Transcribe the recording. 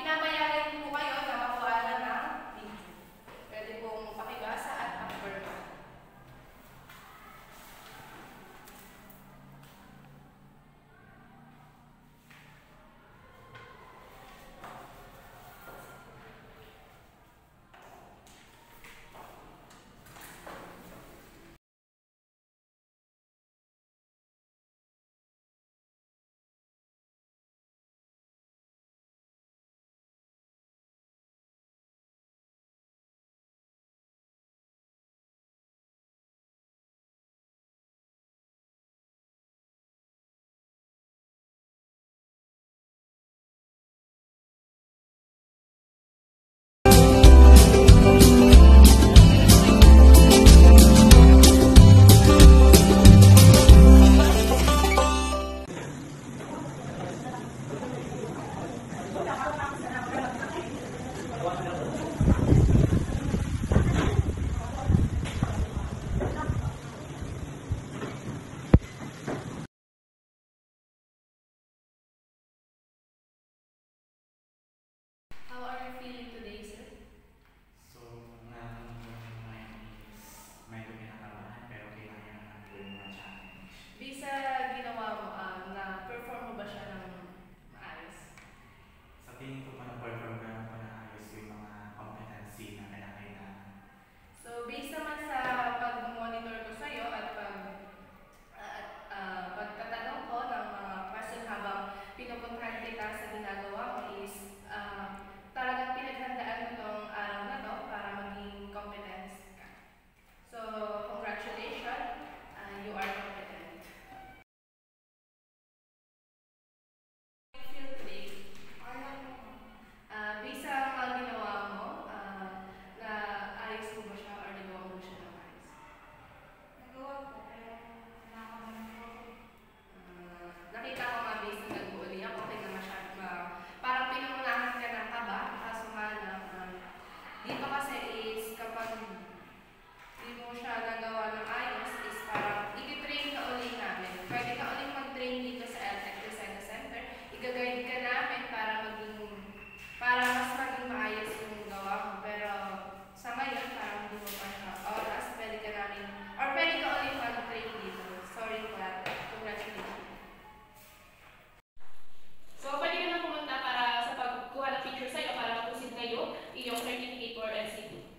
Pinapayagan po kayo na makuha ng video. Pwede pong pakibasa at pakibasa. How are you feeling today, sir? So, nararamdaman ko ngayon is medyo kinakabahan pero kailangan na natin yung mga challenge. Bisa ginawa mo, na-perform mo ba siya ng maayos? Sa tingin ko pa na-perform ko na ayos yung mga competency na kailangan. So, based naman sa pag-monitor ko sa'yo at pagtatanong ko ng mga question habang pinupuntahan kita sa ginagawa mo is talagang pinaghandaan mo itong araw na to para maging competent ka. So, congratulations, you are competent. How do you feel today? Based sa mga ginawa mo, na ayos mo ba siya or nagawa mo siya ng ayos? Nagawa ko, pero nakakabahan ko. Nakita ko nga based na nag-uuli ako, okay na masyado ba? Parang pinangunahan ka ng kaba, kaso nga lang, dito kasi is kapag di mo siya nagawa ng ayos, is parang iti-train ka ulit namin. Pwede ka ulit mag-train dito sa LTEC Design Center. Iga-guide ka namin para mas maging maayos yung gawa mo. Pero sa ngayon, parang hindi mo pa siya oras, pwede ka namin, or pwede ka ulit mag-train dito. Sorry for that. Congratulations. So, pwede ka na pumunta para sa pagkuha ng picture sa'yo para mapusin kayo iyong certificate for LCD.